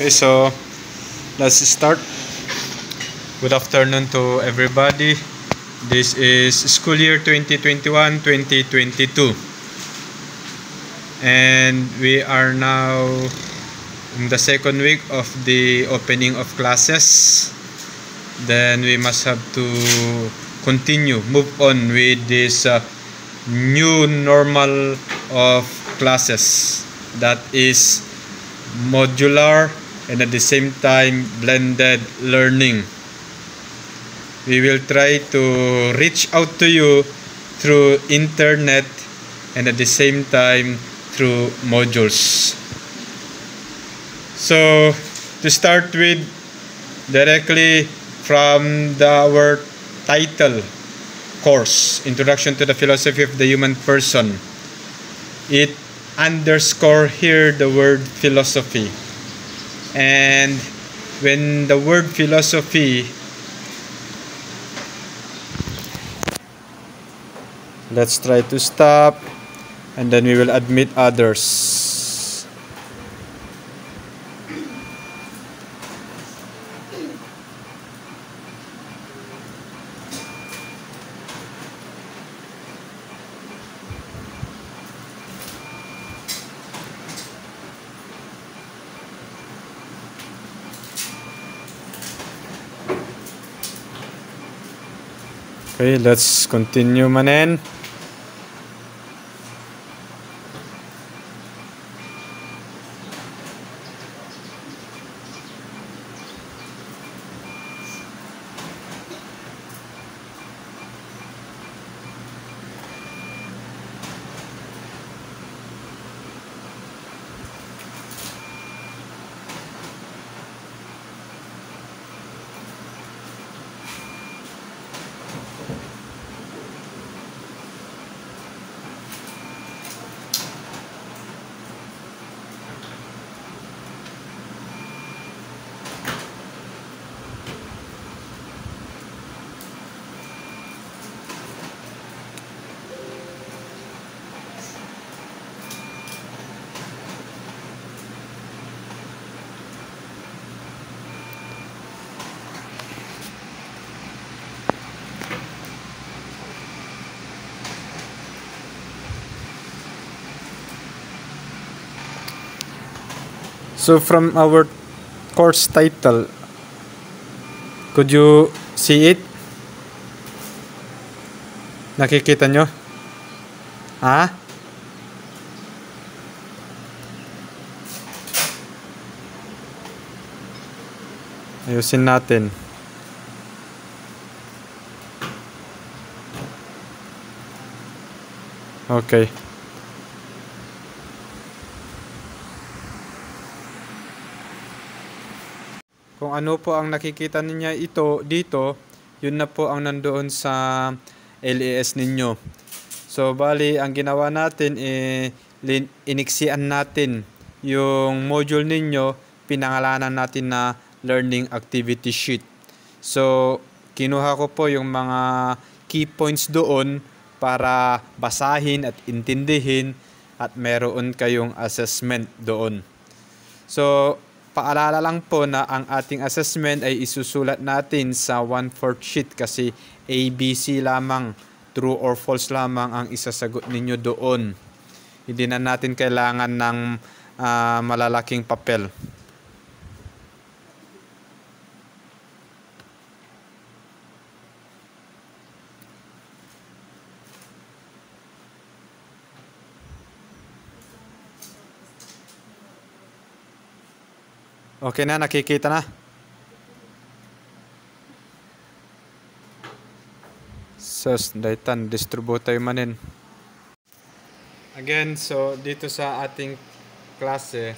Okay, so let's start. Good afternoon to everybody. This is school year 2021-2022. And we are now in the second week of the opening of classes. Then we must have to move on with this new normal of classes, that is modular and at the same time blended learning. We will try to reach out to you through internet and at the same time through modules. So to start with, directly from our title course, Introduction to the Philosophy of the Human Person, it underscore here the word philosophy. And when the word philosophy, let's try to stop and then we will admit others. Okay, let's continue, manen. So from our course title, could you see it? Nakikita nyo? Ha? Ayusin natin. Okay. Kung ano po ang nakikita niya dito, yun na po ang nandoon sa LES ninyo. So bali, ang ginawa natin iniksian natin yung module ninyo, pinangalanan natin na learning activity sheet. So kinuha ko po yung mga key points doon para basahin at intindihin at meron kayong assessment doon. So paalala lang po na ang ating assessment ay isusulat natin sa 1/4 sheet kasi ABC lamang, true or false lamang ang isasagot ninyo doon. Hindi na natin kailangan ng malalaking papel. Okay na, nakikita na. Sus, daitan, distribute tayo manin. Again, so dito sa ating klase,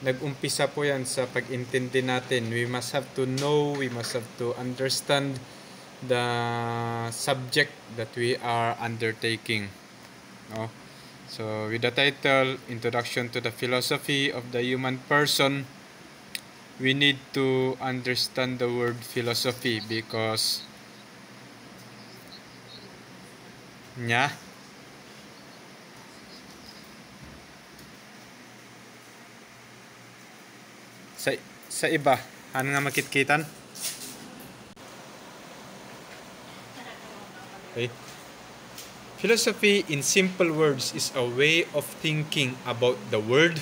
nag-umpisa po yan sa pag-intindi natin. We must have to know, we must have to understand the subject that we are undertaking. No? So with the title, Introduction to the Philosophy of the Human Person, we need to understand the word philosophy because sa iba han nga makitkitan. Okay. Philosophy in simple words is a way of thinking about the world,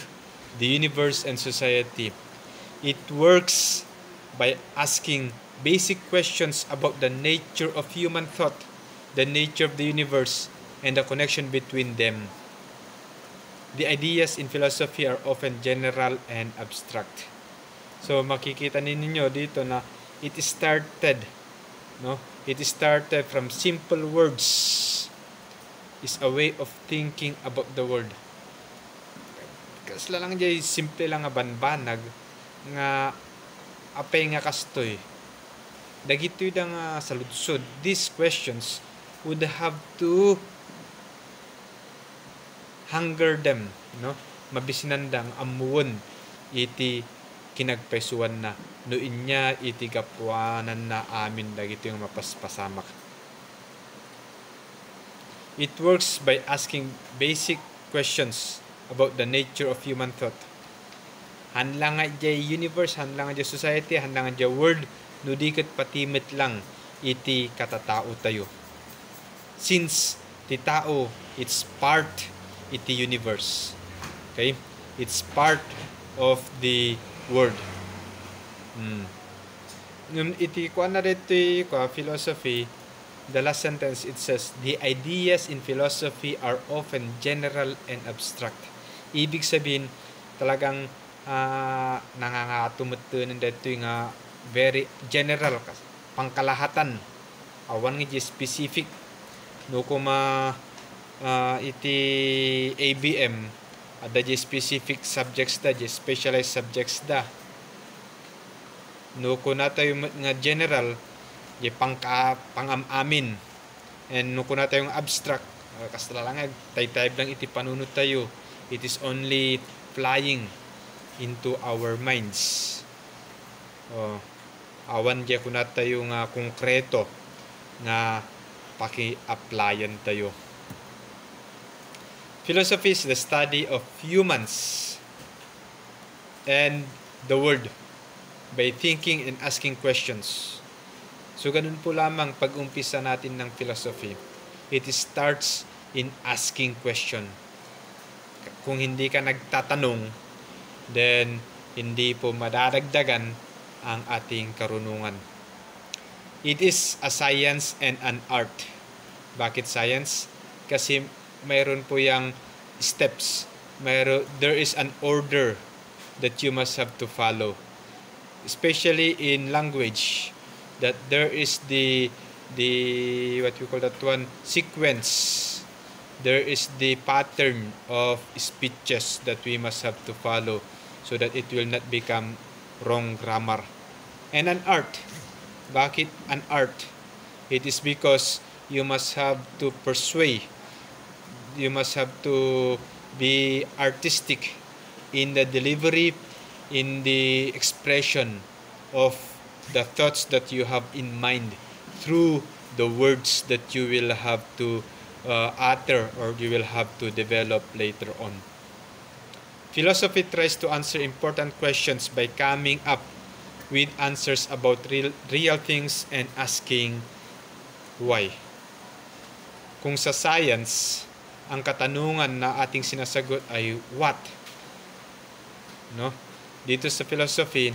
the universe, and society. It works by asking basic questions about the nature of human thought, the nature of the universe, and the connection between them. The ideas in philosophy are often general and abstract. So makikita ninyo dito na it started from simple words. Is a way of thinking about the world. Kasi lang dyan, simple lang nga banbanag nga apay nga kastoy. Dagitoy da nga sa ludsod, these questions would have to hunger them, mabisinandang amuon iti kinagpesuan na noin niya iti gapuanan na amin dagito yung mapaspasamak. It works by asking basic questions about the nature of human thought. Hanlang nga dyan universe, hanlang nga dyan society, hanlang nga dyan world, no di kat patimit lang iti katatao tayo. Since ti tao, it's part iti universe. Okay? It's part of the world. Iti kuan na dito philosophy, the last sentence, it says, the ideas in philosophy are often general and abstract. Ibig sabihin, talagang nangangatumutunan dito yung very general, pangkalahatan. Awan nga specific. No kuma iti ABM, ada specific subjects da, specialized subjects da. No kuna tayo nga general, pangamamin. And no kuna tayong abstract, kastalangan tay-type lang iti panunod tayo. It is only flying into our minds. Awan diya kuna tayo nga konkreto nga paki-applyan tayo. Philosophy is the study of humans and the world by thinking and asking questions. So ganun po lamang pag-umpisa natin ng philosophy. It starts in asking question. Kung hindi ka nagtatanong, then hindi po madadagdagan ang ating karunungan. It is a science and an art. Bakit science? Kasi mayroon po yung steps. There is an order that you must have to follow. Especially in language, that there is the what you call that one, sequence. There is the pattern of speeches that we must have to follow so that it will not become wrong grammar. And an art. Bakit an art? It is because you must have to persuade. You must have to be artistic in the delivery, in the expression of the thoughts that you have in mind through the words that you will have to utter or you will have to develop later on. Philosophy tries to answer important questions by coming up with answers about real things and asking why. Kung sa science, ang katanungan na ating sinasagot ay what? Dito sa philosophy,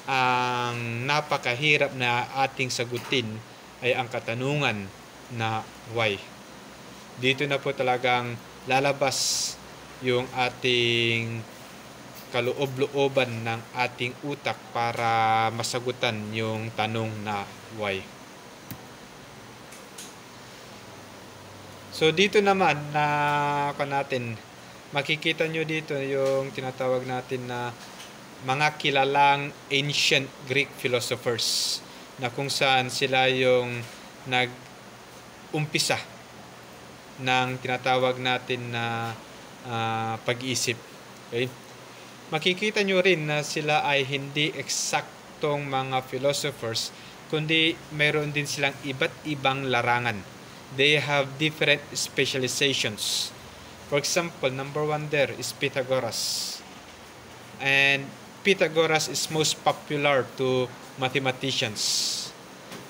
ang napakahirap na ating sagutin ay ang katanungan na why. Dito na po talagang lalabas yung ating kaloob-looban ng ating utak para masagutan yung tanong na why. So dito naman makikita nyo dito yung tinatawag natin na mga kilalang ancient Greek philosophers na kung saan sila yung nag-umpisa ng tinatawag natin na pag-iisip. Okay? Makikita nyo rin na sila ay hindi eksaktong mga philosophers, kundi mayroon din silang iba't ibang larangan. They have different specializations. For example, number 1 there is Pythagoras. And Pythagoras is most popular to mathematicians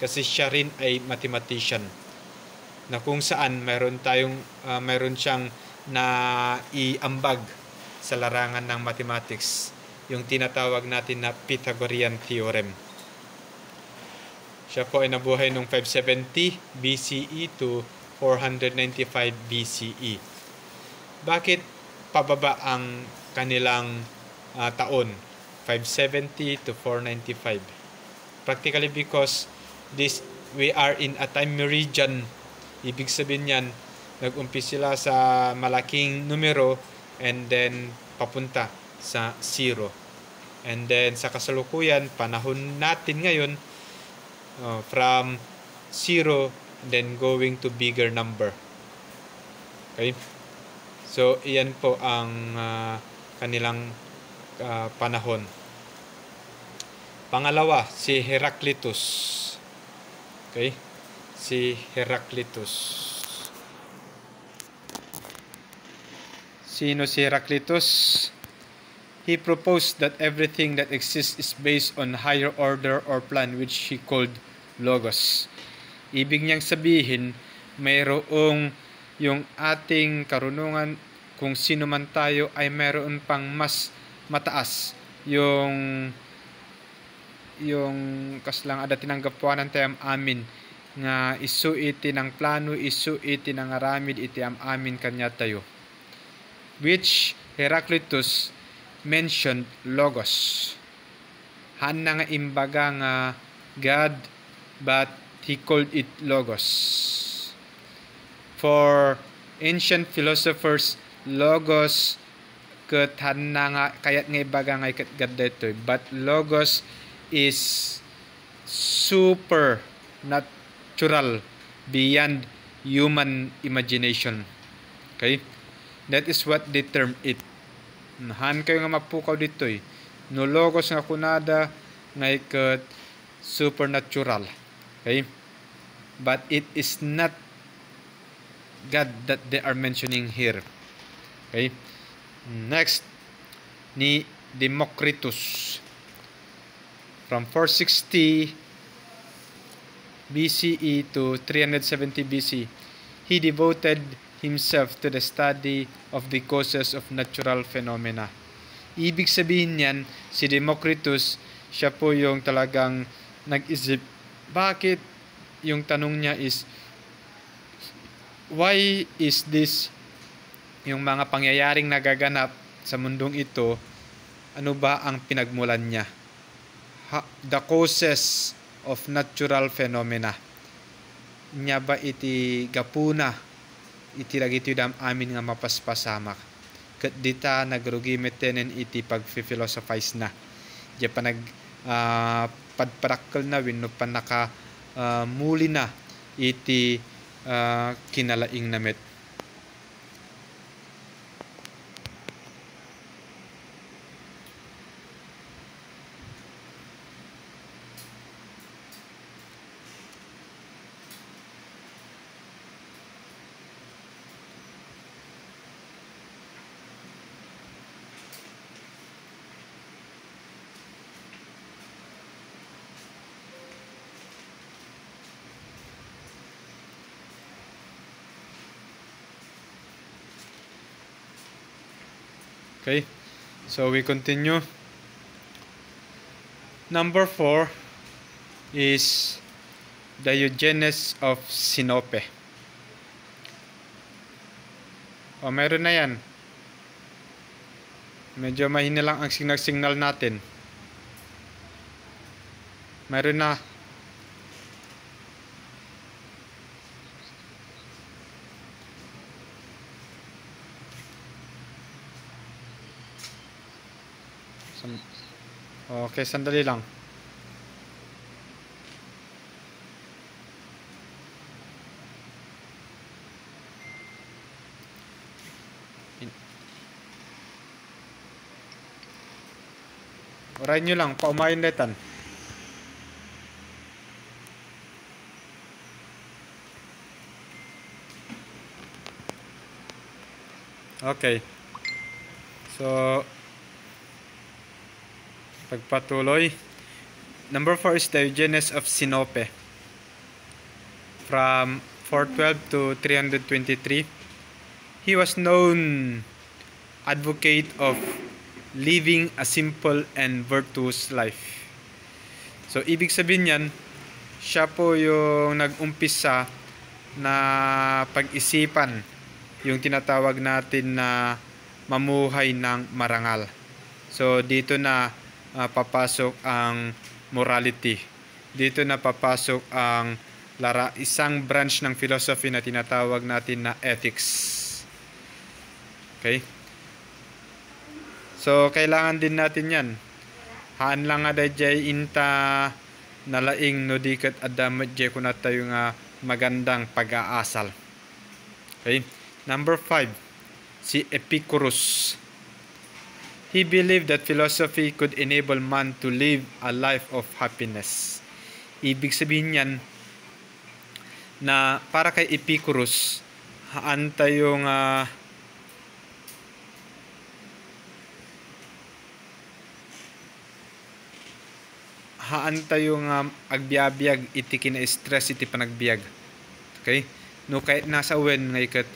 kasi siya rin ay mathematician na kung saan mayroon siyang na iambag sa larangan ng mathematics, yung tinatawag natin na Pythagorean theorem. Siya po ay nabuhay noong 570 BCE to 495 BCE. Bakit pababa ang kanilang taon? 570 to 495. Practically because we are in a time meridian. Ibig sabihin yan, nag-umpis sila sa malaking numero and then papunta sa 0. And then sa kasalukuyan, panahon natin ngayon, from 0 then going to bigger number. Okay? So, iyan po ang kanilang panahon. Pangalawa, si Heraclitus. Okay? Si Heraclitus. Sino si Heraclitus? He proposed that everything that exists is based on higher order or plan, which he called logos. Ibig niyang sabihin, mayroong yung ating karunungan, kung sino man tayo, ay mayroon pang mas mataas yung kaslang ada tinanggap po ng tayam amin nga isu iti ng plano, isu iti ng aramid iti amin kanya tayo, which Heraclitus mentioned logos. Han na nga imbaga nga God, but he called it logos. For ancient philosophers, logos ket han na nga kayat nga ibaga nga ket God dito, but logos is super natural, beyond human imagination. Okay? That is what they term it. Han kayo nga mapukaw dito no logos nga kunada nga iket supernatural. Okay? But it is not God that they are mentioning here. Okay? Next, ni Democritus. From 460 BCE to 370 BC, he devoted himself to the study of the causes of natural phenomena. Ibig sabihin niyan, si Democritus, siya po yung talagang nag-isip. Bakit? Yung tanong niya is, why is this, yung mga pangyayaring nagaganap sa mundong ito, ano ba ang pinagmulan niya? The causes of natural phenomena. Nya ba iti gapuna, iti lagiti dam amin nga mapaspasamak. Ket dita nagrugi metenen iti pag-philosophize na. Diya pa padparakkel na wenno pa naka muli na iti kinalaing namet. Okay, so we continue. Number 4 is Diogenes of Sinope. Meron na yan. Medyo mahina lang ang signal natin. Meron na. Okay, sandali lang. Orayin nyo lang, paumayin letan. Okay. So, Pagpatuloy. Number 4 is Diogenes of Sinope. From 412 to 323, he was known advocate of living a simple and virtuous life. So, ibig sabihin yan, siya po yung nag-umpisa na pag-isipan yung tinatawag natin na mamuhay ng marangal. So, dito na papasok ang morality. Dito na papasok ang isang branch ng philosophy na tinatawag natin na ethics. Okay? So, kailangan din natin yan. Haan lang nga dayjay inta nalaing no dikat adamat jay kunat tayo nga magandang pag-aasal. Okay? Number 5, si Epicurus. He believed that philosophy could enable man to live a life of happiness. Ibig sabihin yan, na para kay Epicurus, haan tayong agbiabiyag iti kina-stress iti panagbiag. Okay? No kahit nasa uwen nga ikat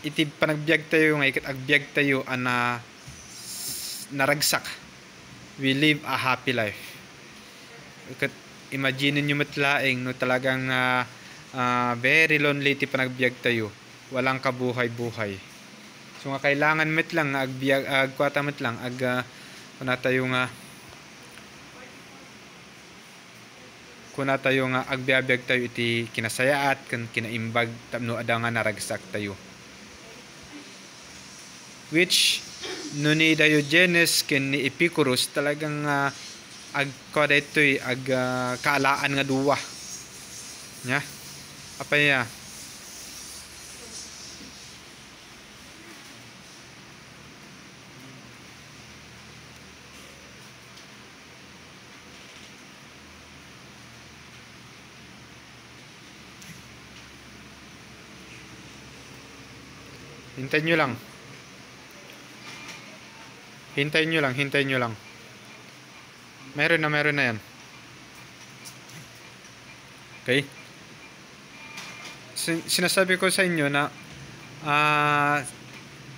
iti panagbiag tayo nga ikat agbiag tayo ana naragsak. We live a happy life. Ikat imagine nyo matlaing no talagang very lonely ti panagbiag tayo, walang kabuhay-buhay. So nga kailangan met lang agbiag agkwata met lang kuna tayo nga agbiag tayo iti kinasayaat kan kinaimbag tapno ada nga naragsak tayo, which no ni Diogenes ken ni Epicurus talagang agkwada ito'y kaalaan nga duwa nya apa ya. Hintayin nyo lang. Meron na yan. Okay? Sinasabi ko sa inyo na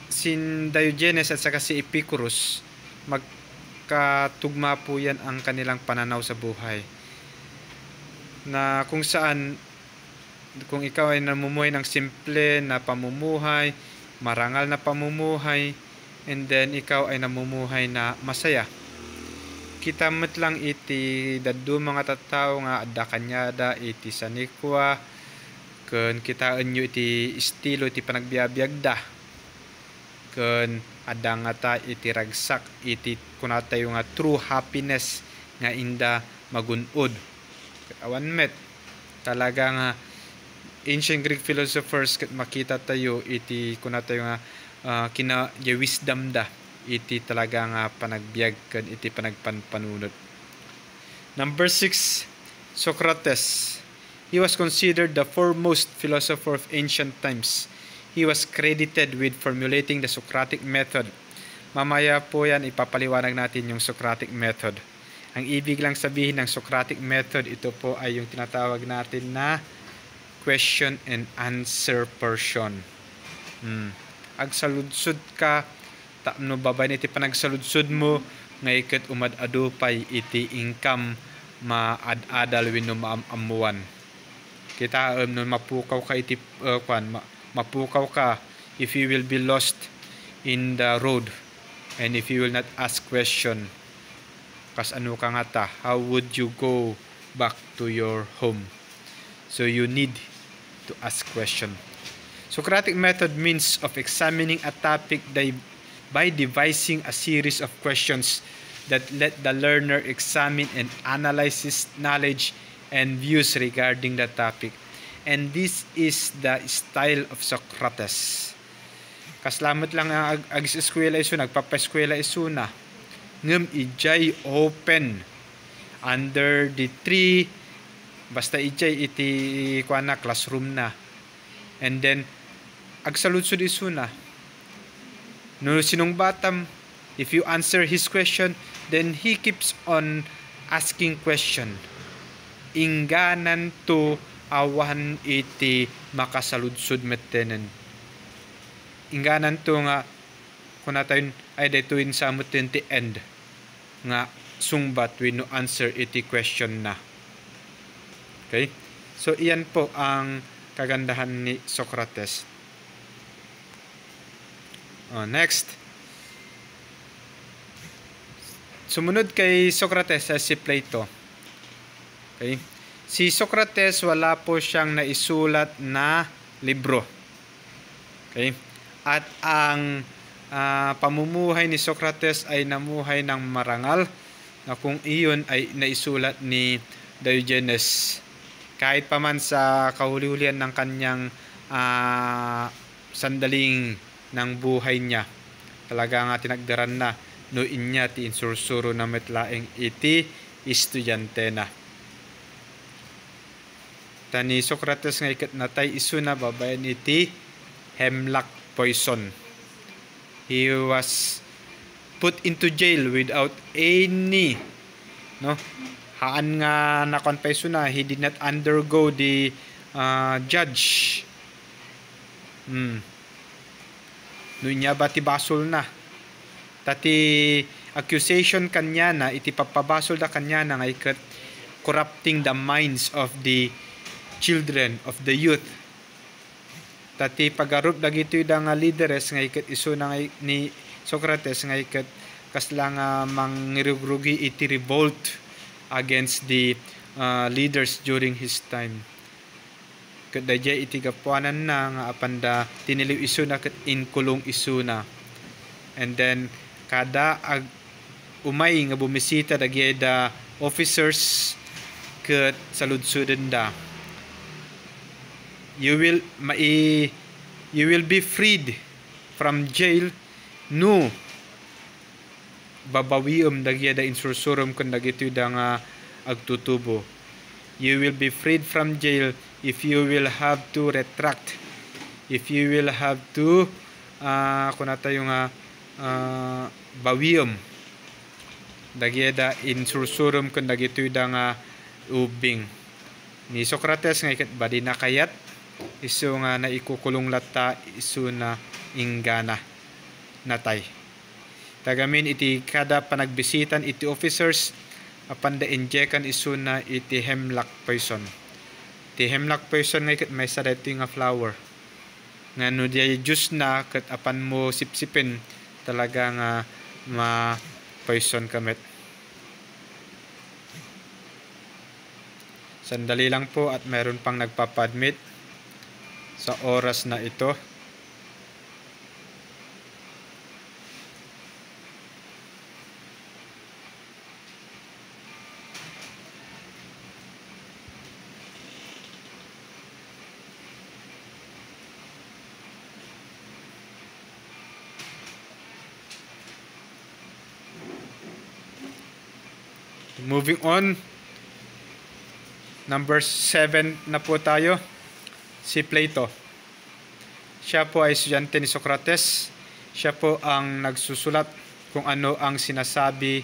si Diogenes at saka si Epicurus, magkatugma po yan ang kanilang pananaw sa buhay. Na kung saan, kung ikaw ay namumuhay ng simple na pamumuhay, marangal na pamumuhay, and then ikaw ay namumuhay na masaya, kita met lang iti daddo mga tattao nga adda kanyada iti sanikwa ken kitaan nyo iti estilo iti panagbiabiyag da ken adda nga ta iti ragsak iti kunatayo nga true happiness nga inda magunod. Awan met talaga nga ancient Greek philosophers ket makita tayo iti kunatayo nga kina wisdom da iti talaga nga panagbiag ken iti panagpanpanunod. Number 6, Socrates. He was considered the foremost philosopher of ancient times. He was credited with formulating the Socratic method. Mamaya po yan ipapaliwanag natin yung Socratic method. Ang ibig lang sabihin ng Socratic method, ito po ay yung tinatawag natin na question and answer portion. Agsaludsud ka tapno babay iti panagsaludsud mo nga iket umadadupay iti income maadadal wenno maamuan. Kita no mapukaw ka iti mapukaw ka if you will be lost in the road and if you will not ask question. Kas ano ka nga ta, how would you go back to your home? So you need to ask question. Socratic method means of examining a topic by devising a series of questions that let the learner examine and analyze his knowledge and views regarding the topic. And this is the style of Socrates. Kaslamat lang ang ag-eskwela iso, nagpapa-eskwela iso na. Ngem ijay open under the tree, basta ijay iti kuana classroom na. And then agsaludsud iso na. No sinong batam, if you answer his question, then he keeps on asking question. Ingganan to awan iti makasaludsud mettenen. Ingganan to nga kunatayon ay daytoy sa mutin ti end nga sungbat when no answer iti question na. Okay? So iyan po ang kagandahan ni Socrates. Next. Sumunod kay Socrates si Plato. Okay? Si Socrates wala po siyang naisulat na libro. Okay? At ang pamumuhay ni Socrates ay namuhay ng marangal na kung iyon ay naisulat ni Diogenes. Kahit pa man sa kahuli-hulihan ng kanyang sandaling ng buhay niya, talaga nga tinagdaran na no inya ti insursuro na metlaeng iti estudyante na. Tani Socrates nga ikat natay isu na babayan iti hemlock poison. He was put into jail without any haan nga nakonfeso na. He did not undergo the judge. No inya ba ti basol na. Tati accusation kanya na iti papabasol da kanya na nga ikat corrupting the minds of the children, of the youth. Tati pagarup dagitoy da nga leaders nga ikat isu na ni Socrates nga ikat kasla nga mangirugrugi iti revolt against the leaders during his time. Kat dayjay iti gapuanan na nga apanda tiniliw isu na kat inkulong isu na. And then kada umay nga bumisita dagay da officers ket saludsuden da. You will be freed from jail no babawiom dagay da insursurum kun dagitoy da nga agtutubo. You will be freed from jail if you will have to retract, if you will have to kunatayo nga bawiom dagyeda insursurum kun dagitoy da nga ubing ni Socrates nga ikat badi nakayat isu nga naikukulong latta isu na inggana natay. Tagamin iti kada panagbisitan iti officers apan da injekan isu na iti hemlock poison. Iti hemlock poison nga ikat may sa daytoy nga flower nga no diay juice na ket apan mo sipsipin talaga nga ma-poison kamit. Sandali lang po at meron pang nagpapadmit sa oras na ito. Moving on, number 7 na po tayo, si Plato. Siya po ay estudyante ni Socrates. Siya po ang nagsusulat kung ano ang sinasabi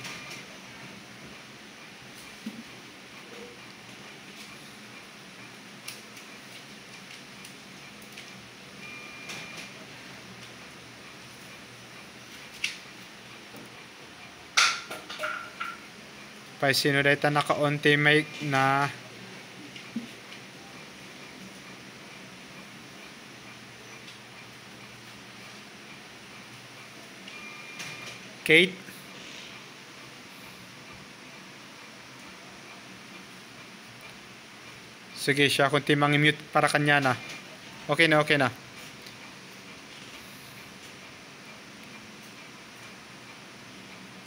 pa sino dayta naka-onti mic na Kate. Sige siya kunti mang-mute para kanya na. Okay na, okay na.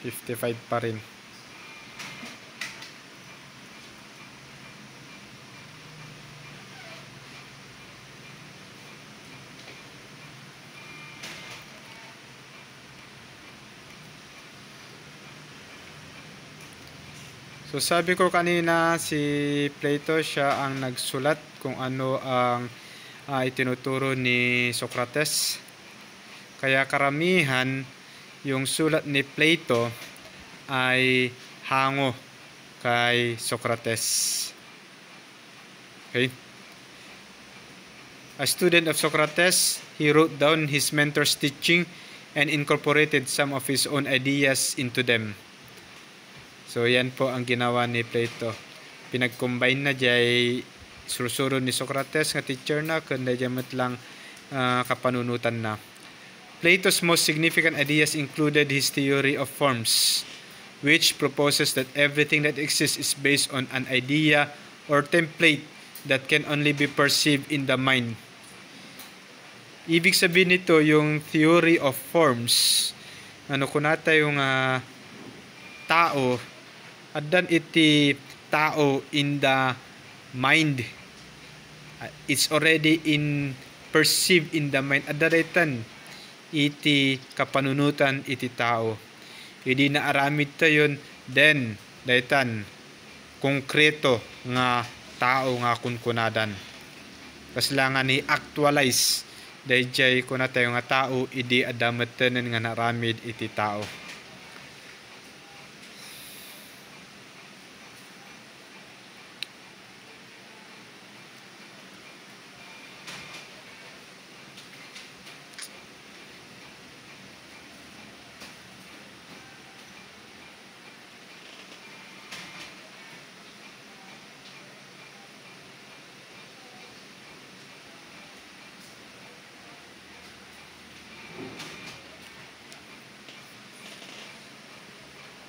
$55 pa rin. So sabi ko kanina si Plato siya ang nagsulat kung ano ang itinuturo ni Socrates. Kaya karamihan yung sulat ni Plato ay hango kay Socrates. Okay? A student of Socrates, he wrote down his mentor's teaching and incorporated some of his own ideas into them. So yan po ang ginawa ni Plato. Pinag-combine na jay sursuro ni Socrates nga teacher na kundi jamat lang kapanunutan na. Plato's most significant ideas included his theory of forms, which proposes that everything that exists is based on an idea or template that can only be perceived in the mind. Ibig sabihin nito yung theory of forms. Ano kunata yung tao, adan iti tao in the mind. It's already perceived in the mind. Adaritan iti kapanunutan iti tao. Hindi na aramid tayon, then daytan konkreto nga tao nga kunkunadan. Kaslangan ni actualize dayjay kuna tayo nga tao idi adameten nga naramid iti tao.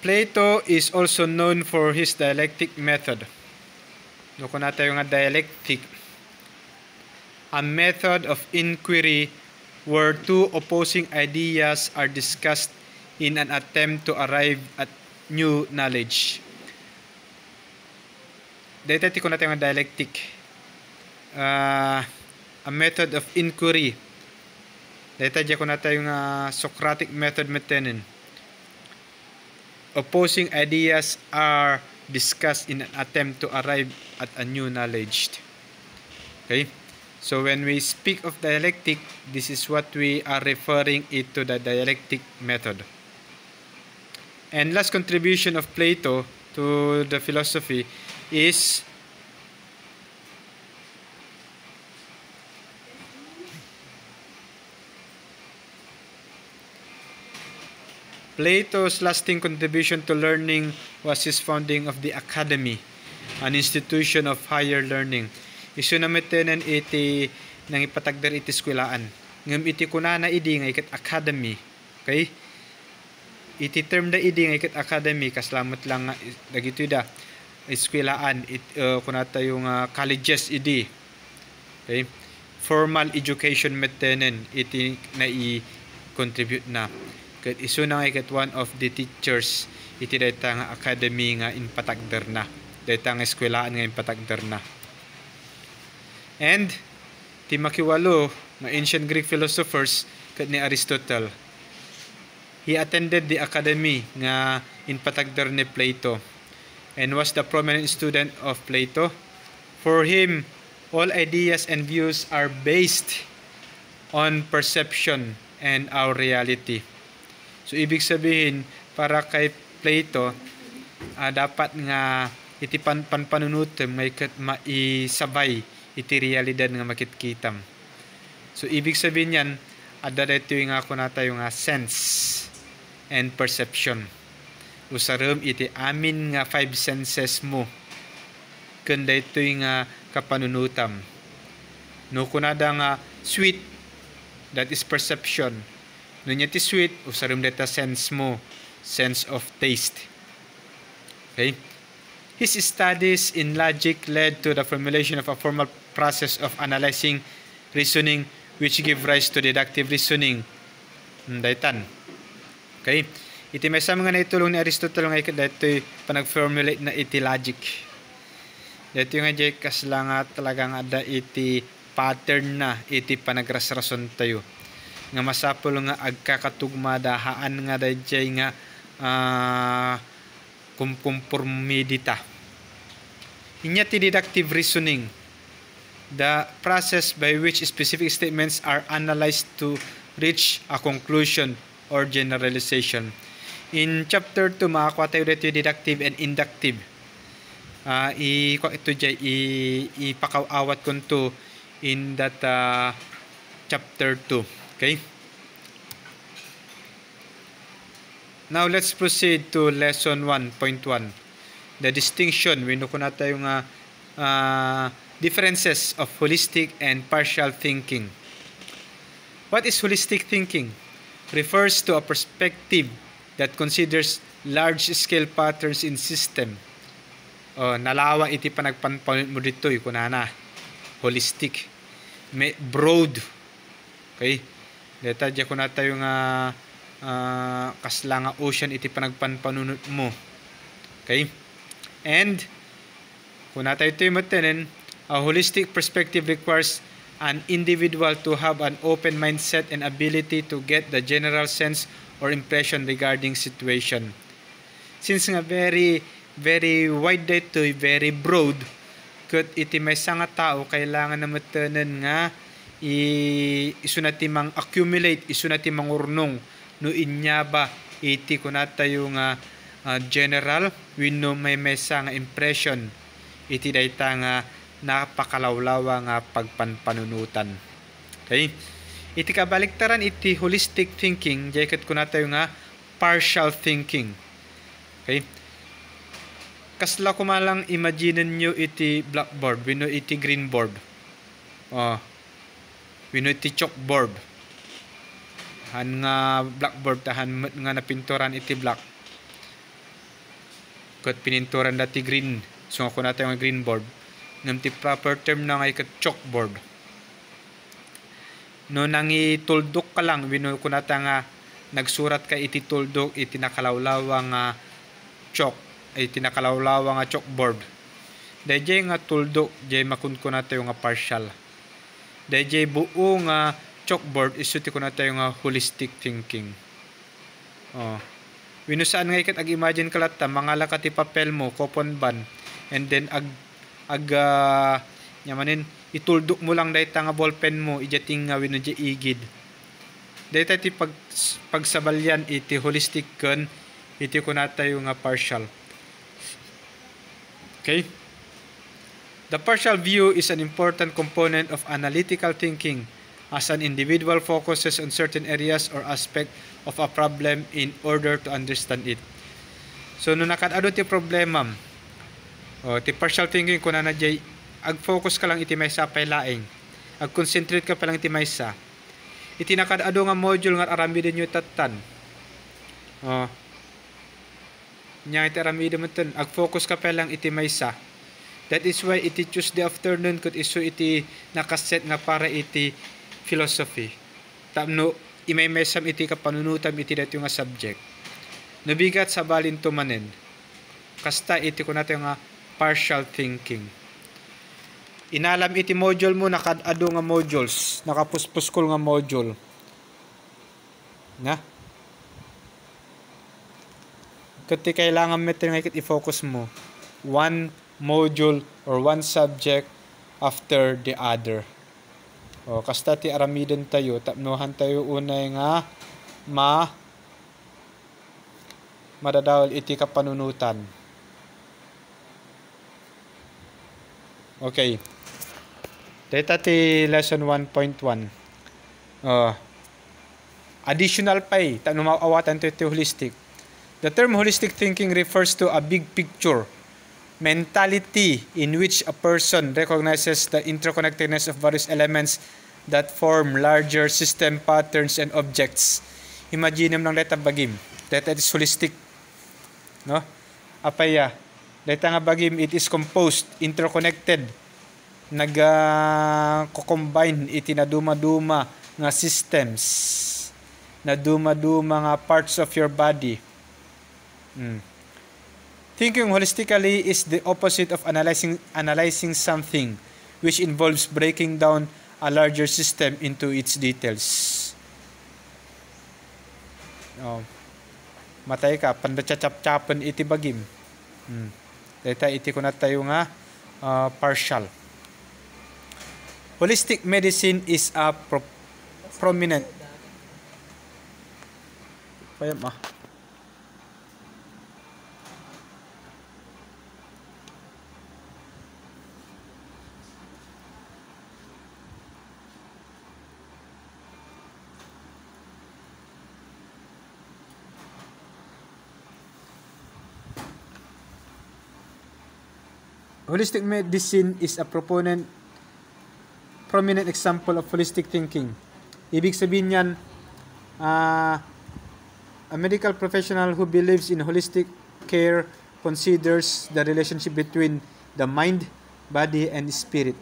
Plato is also known for his dialectic method. Nuko na tayo nga dialectic. A method of inquiry where two opposing ideas are discussed in an attempt to arrive at new knowledge. Dito ko na tayo nga dialectic. A method of inquiry. Dito ko na tayo nga Socratic method metenen. Opposing ideas are discussed in an attempt to arrive at a new knowledge. Okay? So when we speak of dialectic, this is what we are referring it to the dialectic method. And last contribution of Plato to the philosophy is Plato's lasting contribution to learning was his founding of the Academy, an institution of higher learning. Isu na metenen iti nang ipatagder iti eskwelahan. Ngem iti kunana idi nga iket academy. Okay? Iti term da idi nga iket academy kaslamat lang dagito da eskwelahan kunata yung colleges idi. Okay? Formal education metenen iti na i-contribute na. Ket isu na nga one of the teachers iti dayta nga academy nga inpatagder na. Dayta nga eskwelahan nga inpatagder na. And ti makiwalo nga ancient Greek philosophers ket ni Aristotle. He attended the academy nga inpatagder ni Plato and was the prominent student of Plato. For him, all ideas and views are based on perception and our reality. So ibig sabihin para kay Plato dapat nga iti panunutem nga iket maisabay iti realidad nga makitkitam. So ibig sabihin yan adda dayto nga kunata yung sense and perception. Usarum iti amin nga five senses mo ken dayto nga kapanunutam. No kunada nga sweet, that is perception. No nya ti sweet usarum dayta sense mo, sense of taste. Okay? His studies in logic led to the formulation of a formal process of analyzing reasoning which give rise to deductive reasoning. Daytan. Okay? Iti may sa mga naitulong ni Aristotle nga daytoy panag-formulate na iti logic. Dayto nga jay kasla talagang ada iti pattern na iti panagrasrason tayo. Nga masapol nga agkakatugmada haan nga dayjay nga kumpormidita. Inya ti deductive reasoning, the process by which specific statements are analyzed to reach a conclusion or generalization. In chapter 2, makakuha tayo dito yung deductive and inductive. Ito dyan, ipakaawat ko to in that chapter 2. Okay? Now, let's proceed to lesson 1.1. The distinction. Wino ko na tayong differences of holistic and partial thinking. What is holistic thinking? Refers to a perspective that considers large-scale patterns in system. Nalawa iti panagpanpanit mo dito, kunana. Holistic. Broad. Okay? Deta dyan ko na tayo kasla nga ocean iti panagpanpanunot mo. Okay? And kung na tayo matenen, a holistic perspective requires an individual to have an open mindset and ability to get the general sense or impression regarding situation. Since nga very wide dito, very broad, kat iti may nga tao kailangan na matenen nga isu na timang accumulate, isu na timang urnong no inya ba iti kunata yung general wino may nga impression iti dayta nga napakalawlawa nga pagpanpanunutan. Okay? Iti kabaliktaran iti holistic thinking jaykat kunata yung partial thinking. Okay? Kasla ko malang imagine nyo iti blackboard wino iti green board. Wino iti chalkboard. Han nga blackboard tahan nga napinturan iti black. Kat pininturan dati green. So ako natin yung green board. Ngam ti proper term na nga ikat chalkboard. No nangi tuldok ka lang wino ko natin nga nagsurat ka iti tuldok iti nakalawlawa nga chalk iti nakalawlawa nga chalkboard. Dayjay nga tuldok jay makun ko natin yung partial. Dayjay buo nga chalkboard isuti ko na tayo nga holistic thinking. Winusaan nga ikat ag-imagine kalata mga lakati papel mo, coupon ban, and then nyamanin ituldok mo lang dayta nga ballpen mo ijating nga winudya igid. Dayta ti pagsabalyan iti holistic kan iti ko na tayo nga partial. Okay? The partial view is an important component of analytical thinking, as an individual focuses on certain areas or aspect of a problem in order to understand it. So, nung nakadado ti problema, ti partial thinking ko na jay, ag-focus ka lang iti maysa pay laing. Ag-concentrate ka pa lang iti maysa. Iti nakadado nga module nga aramidin nyo tatan. Nya iti aramidin mo tan, ag-focus ka pa lang iti maysa. That is why iti Tuesday afternoon kud isu iti nakaset nga para iti philosophy. Tapno imay-mesam iti kapanunutam iti dati nga subject. Nabigat sa balin tumanen. Kasta iti ko natin nga partial thinking. Inalam iti module mo nakadado nga modules, nakapuspuskol nga module. Na? Kati kailangan meter nga i-focus mo. One module or one subject after the other. Kasta ti aramiden tayo, tapnohan tayo unay nga madadawal iti kapanunutan. Okay. Data ti lesson 1.1. Additional pay, tapno maawatan iti holistic. The term holistic thinking refers to a big picture mentality in which a person recognizes the interconnectedness of various elements that form larger system patterns and objects. Imagine mo lang data bagim. Data is holistic. No? Apaya. Data nga bagim, it is composed, interconnected. Nag-combine iti na duma-duma nga systems. Na duma-duma nga parts of your body. Thinking holistically is the opposite of analyzing something, which involves breaking down a larger system into its details. Matay ka, pandachachap-chapan iti bagim. Data iti ko na tayo nga partial. Holistic medicine is a prominent Holistic medicine is a prominent example of holistic thinking. Ibig sabihin yan, a medical professional who believes in holistic care considers the relationship between the mind, body, and spirit.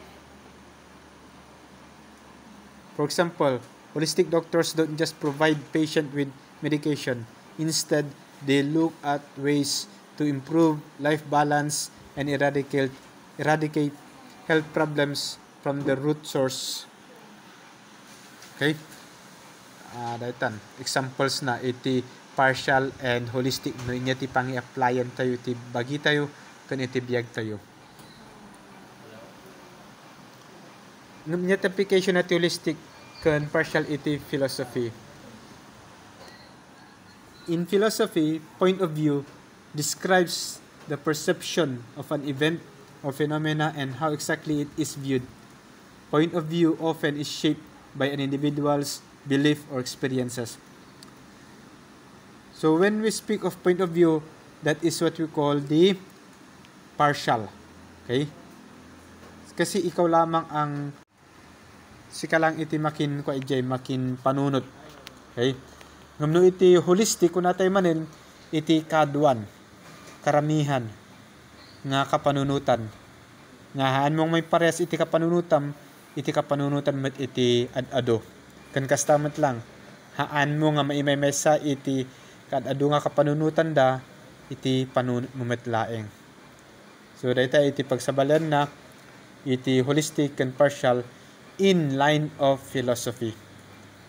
For example, holistic doctors don't just provide patient with medication. Instead, they look at ways to improve life balance and eradicate health problems from the root source. Okay? Daitan examples na iti partial and holistic no inya ti pangi-applyan tayo ti bagi tayo ken iti biag tayo. Ngem inya application na ti holistic ken partial iti philosophy. In philosophy, point of view describes the perception of an event or phenomena and how exactly it is viewed. Point of view often is shaped by an individual's belief or experiences. So when we speak of point of view, that is what we call the partial. Okay? Kasi ikaw lamang ang sika lang iti makin ko ijay makin panunot. Okay? Ngumno iti holistic kun natay manen iti kaduan, karamihan nga kapanunutan. Nga haan mong may parehas iti kapanunutan met iti ad-ado. Kan kastamat lang, haan mo nga maimay sa iti kad-ado nga kapanunutan da, iti panunut mo met laeng. So dayta iti pagsabalan na iti holistic and partial in line of philosophy.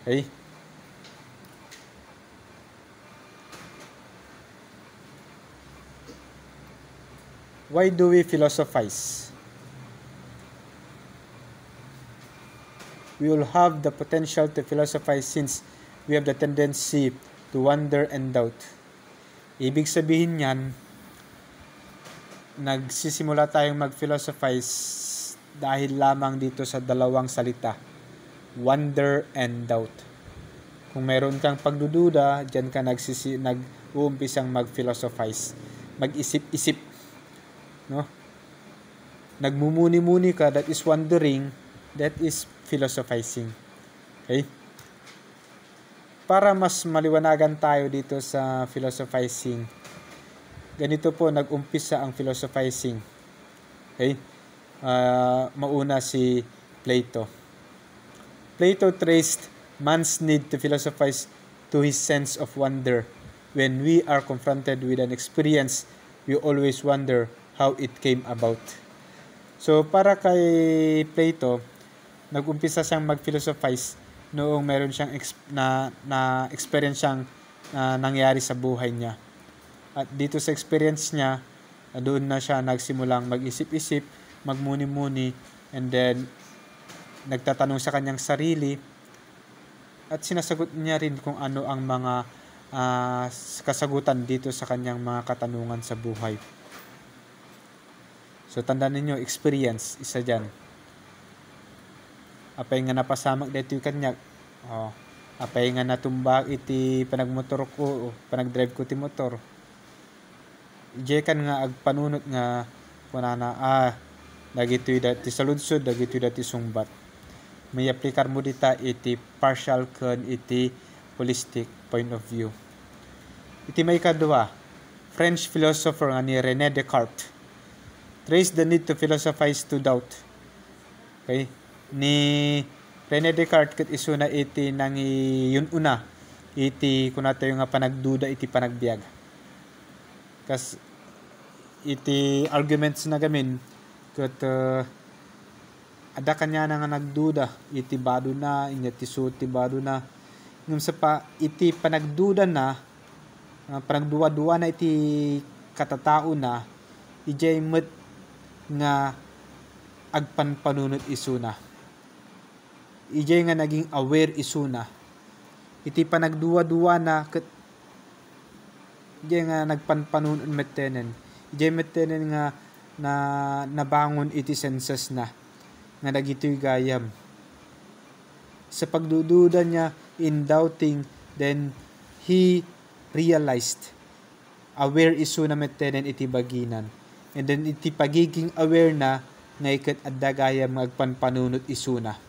Okay? Why do we philosophize? We all have the potential to philosophize since we have the tendency to wonder and doubt. Ibig sabihin yan, nagsisimula tayong mag-philosophize dahil lamang dito sa dalawang salita, wonder and doubt. Kung meron kang pagdududa, dyan ka nag-uumpisang mag-philosophize, mag-isip-isip. No? Nagmumuni-muni ka, that is wondering, that is philosophizing. Okay? Para mas maliwanagan tayo dito sa philosophizing, ganito po nag-umpisa ang philosophizing. Okay? Mauna si Plato. Plato traced man's need to philosophize to his sense of wonder. When we are confronted with an experience, we always wonder how it came about. So, para kay Plato, nag-umpisa siyang mag-philosophize noong meron siyang experience siyang nangyari sa buhay niya. At dito sa experience niya, doon na siya nagsimulang mag-isip-isip, magmuni-muni, and then nagtatanong sa kanyang sarili at sinasagot niya rin kung ano ang mga kasagutan dito sa kanyang mga katanungan sa buhay. So, tandaan ninyo, experience, isa dyan. Apay nga napasamak dito yung kanyak. Apay nga natumba iti panagmotor ko, panagdrive ko ti motor. Ijekan nga agpanunot nga kunana, dagitoy dati sa lunsod, dagitoy dati sungbat. May aplikar mo dita iti partial kun iti holistic point of view. Iti may kadua, French philosopher nga ni René Descartes trace the need to philosophize to doubt. Okay? Ni René Descartes ket isuna iti nangi yun una iti kunatayo nga panagduda iti panagbiag. Kas iti arguments na gamin ket ada kanya na nga nagduda iti bado na inya ti suti bado na ngem sa pa iti panagduda na panagduwa-duwa na iti katatao na ijay met nga agpanpanunot isuna. Ijay nga naging aware isuna. Iti panagduwa-duwa na ket ijay nga nagpanpanunot metenen. Ijay metenen nga na nabangon iti senses na nga dagitoy gayam. Sa pagdududa niya in doubting, then he realized aware isuna metenen iti baginan. And then iti pagiging aware na nga ikat adda gaya magpanpanunot isuna.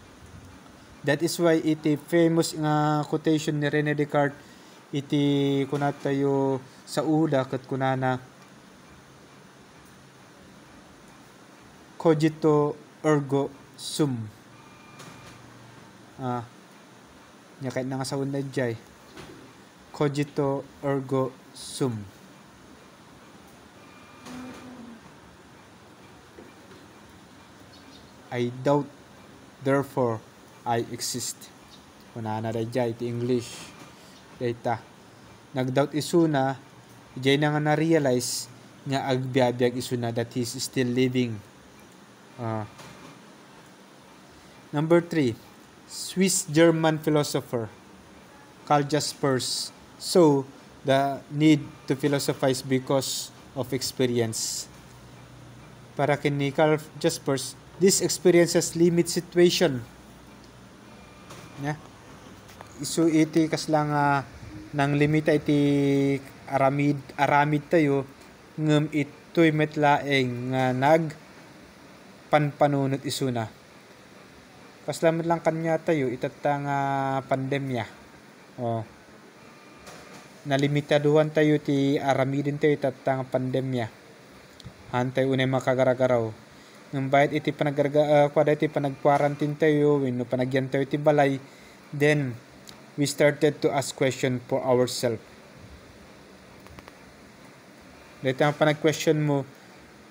That is why iti famous nga quotation ni Rene Descartes iti kunatayo sa uda ket kunana cogito ergo sum. Nya kahit nga sa una jay cogito ergo sum. I doubt, therefore I exist. Kunana dayjay iti English. Dayta. Nagdoubt isuna, jay na nga na-realize nga agbiabiyag isuna that he's still living. Number 3, Swiss-German philosopher Karl Jaspers saw the need to philosophize because of experience. Para kini Karl Jaspers, these experiences limit situation. Yeah. So iti kaslang nang limita iti aramid tayo ngem ito'y metlaeng nga panpanunot isuna. Kaslamat lang kanya tayo itatang pandemya. Nalimitaduhan tayo ti aramidin tayo itatang pandemya. Hantay unay makagaragaraw. Ngem bayad iti panag-quarantine tayo, wenno panagyan tayo iti balay, then we started to ask question for ourselves. Dito ang panag-question mo,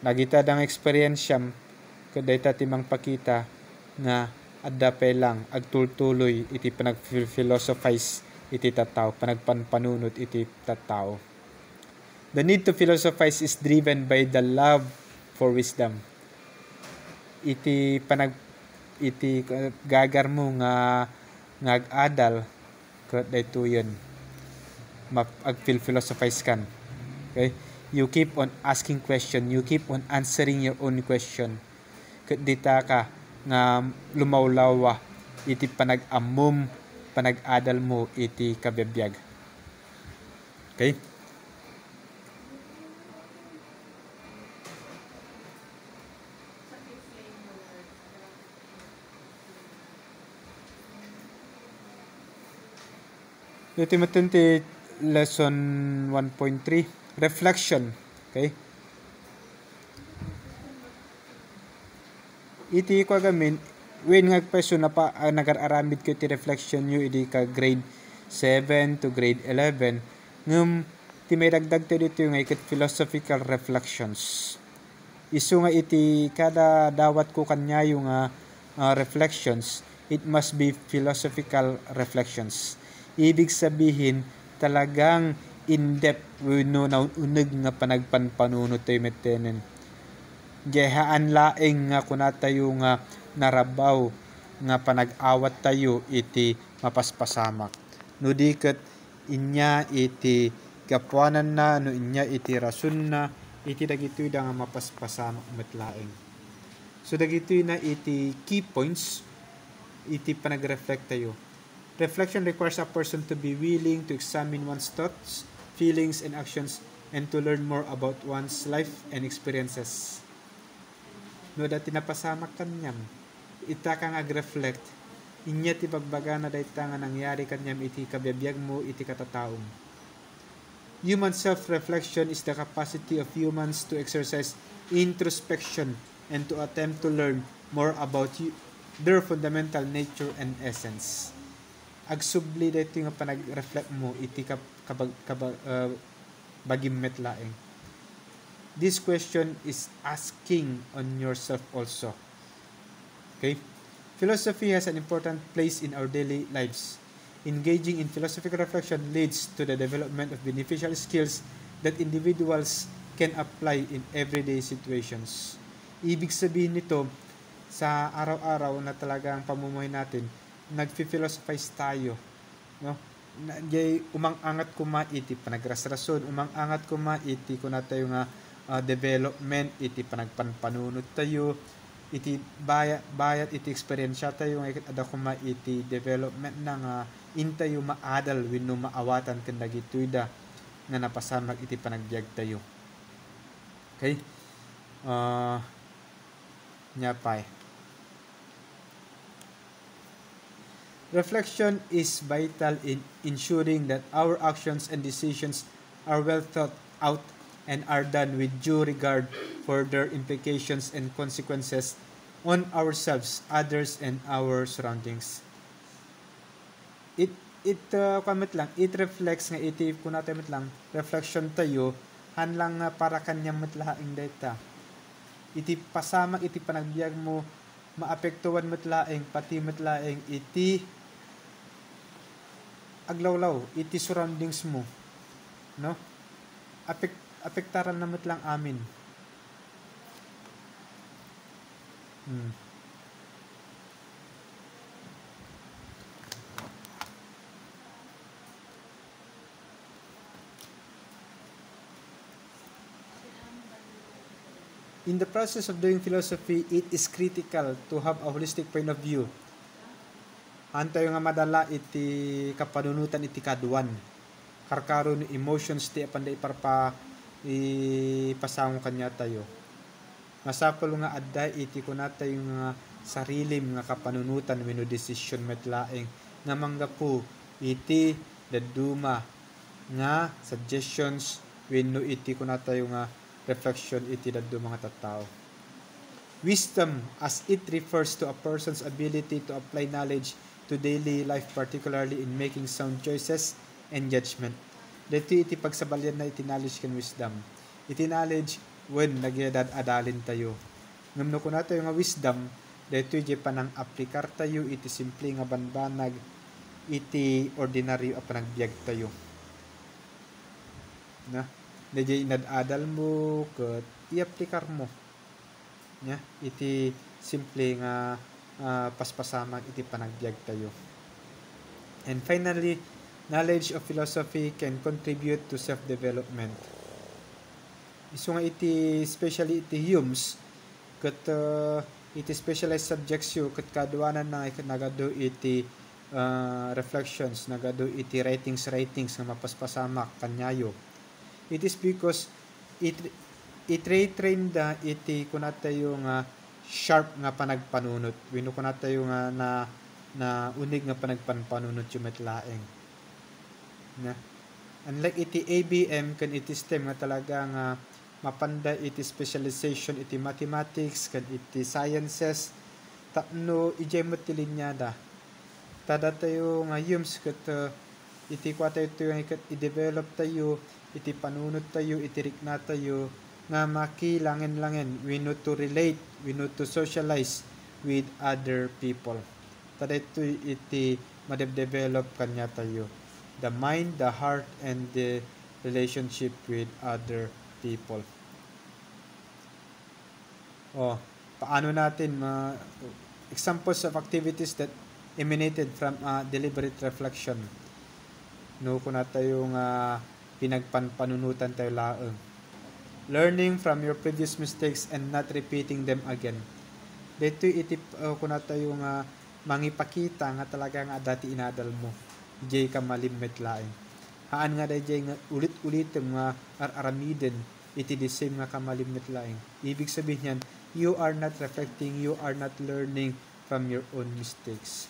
nagita dang experiensyam, kadayta timang pakita nga adda pa lang agtultuloy iti panag-philosophize iti tattao, panagpanpanunot iti tattao. The need to philosophize is driven by the love for wisdom. Iti gagar mo nga ag-adal ket dayto yun ag-philosophize kan. Okay? You keep on asking question, you keep on answering your own question. Ket dita ka nga lumawlawa iti panag-ammom panag-adal mo iti kabebiyag. Okay? Ito matinti lesson 1.3 reflection. Okay? Iti ko agamin when ngagpeso na pa nagararamid ko iti reflection yu iti ka grade 7 to grade 11 ngem ti may dagdag tayo dito yung ikat philosophical reflections. Isu nga iti kada dawat ko kanya yung reflections, it must be philosophical reflections. Ibig sabihin talagang in-depth no nauneg nga panagpanpanunot tayo metenen. Jehaan laeng nga kunatayo nga narabaw nga panag-awat tayo iti mapaspasamak. No diket inya iti gapuanan na no inya iti rason na iti dagitoy da nga mapaspasamak metlaeng. So dagitoy na iti key points iti panag-reflect tayo. Reflection requires a person to be willing to examine one's thoughts, feelings, and actions and to learn more about one's life and experiences. No dati napasamak kanyam, ita kang ag-reflect, inya ti bagbaga na dayta nga nangyari kanyam iti kabiyabiyag mo iti katataong. Human self-reflection is the capacity of humans to exercise introspection and to attempt to learn more about their fundamental nature and essence. Agsubli dito nga panag-reflect mo iti bagim metlaeng. This question is asking on yourself also. Okay? Philosophy has an important place in our daily lives. Engaging in philosophical reflection leads to the development of beneficial skills that individuals can apply in everyday situations. Ibig sabihin nito, sa araw-araw na talagang pamumuhay natin, nagfi-philosophize tayo, no? Umang-angat kuma iti panagrasrason, umang-angat kuma iti kuna tayo nga development iti panagpanpanunot tayo, iti bayat iti experience tayo nga ada kuma iti development na nga intayo maadal wenno maawatan ken dagitoy da nga napasamak iti panagbiag tayo. Okay? Nyapay. Reflection is vital in ensuring that our actions and decisions are well thought out and are done with due regard for their implications and consequences on ourselves, others, and our surroundings. It reflects nga iti kun natin lang reflection tayo hanlang nga para kanyang matlaing data. Iti pasamak iti panagbiag mo maapektuhan matlaing pati matlaing iti aglawlaw iti surroundings mo, no? Apektaran na matlang amin. In the process of doing philosophy, it is critical to have a holistic point of view. Antayo nga madala iti kapanunutan iti kaduan. Karkaro ni emotions ti apanday parpa ipasang kanya tayo. Masapol nga adda iti kunata yung sarilim nga kapanunutan wenno decision metlaeng nga manggapu iti daduma nga suggestions wenno iti kunata yung reflection iti daddo mga tattao. Wisdom, as it refers to a person's ability to apply knowledge to daily life, particularly in making sound choices and judgment. Dito iti pagsabalyan na iti knowledge ken wisdom. Iti knowledge when nagyadad-adalin tayo. Ngumno ko nato yung wisdom, dito iti panang aplikar tayo iti simple nga banbanag iti ordinaryo a panagbiag tayo. Na? Dito inadadal mo ket i-aplikar mo. Nya? Iti simple nga paspasamak iti panagbiag tayo. And finally, knowledge of philosophy can contribute to self-development. Isu nga iti especially iti Humes ket iti specialized subjects yu ket kaduanan na nagado iti reflections, nagado iti writings nga mapaspasamak kanyayo. It is because it train da iti kunata yung sharp nga panagpanunot. Wenno kunata yung na unig nga panagpanpanunot yung metlaeng. Na unlike iti ABM kan iti STEM nga talaga nga mapanda iti specialization iti mathematics kan iti sciences tapno ijay matilinyada. Tada tayo nga Humes ket iti kwa tayo yung i-develop tayo iti panunot tayo iti rikna tayo nga makilangen-langen, we need to relate, we need to socialize with other people. Tada iti ma-develop kanya tayo. The mind, the heart, and the relationship with other people. Paano natin examples of activities that emanated from deliberate reflection. No, kung na tayong pinagpanunutan tayo laeng. Learning from your previous mistakes and not repeating them again. Dito iti kung na tayong mangipakita nga talaga nga dati inadal mo. Ijay ka malimit laeng. Haan nga dayjay nga ulit-ulit nga aramiden iti the same nga kamalimit laeng. Ibig sabihin yan, you are not reflecting, you are not learning from your own mistakes.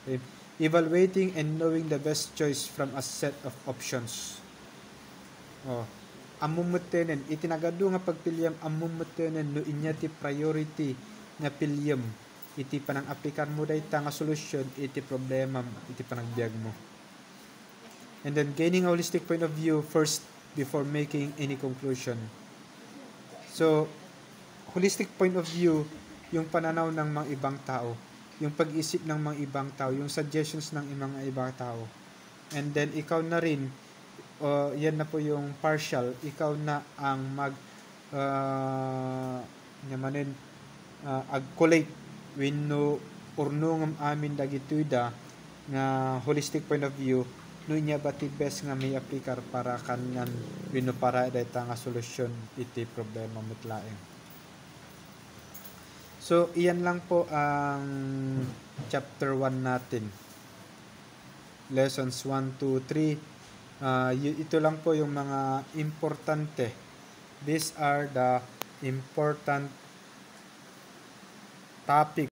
Okay? Evaluating and knowing the best choice from a set of options. Amumutenen itinagado nga pagpilyam amumutenen no inya ti priority nga pilyam iti panang aplikan mo dayta nga solusyon iti problema iti panagbiag mo. And then gaining a holistic point of view first before making any conclusion. So holistic point of view yung pananaw ng mga ibang tao, yung pag-isip ng mga ibang tao, yung suggestions ng mga ibang tao. And then ikaw na rin yan na po yung partial, ikaw na ang ag-collate wenno urno ng amin dagitoyda nga holistic point of view no niya bati best nga may aplikar para kanyan wenno para dayta nga solusyon iti problema metlaeng. So iyan lang po ang chapter 1 natin. Lessons 1, 2, 3. Ito lang po yung mga importante. These are the important topic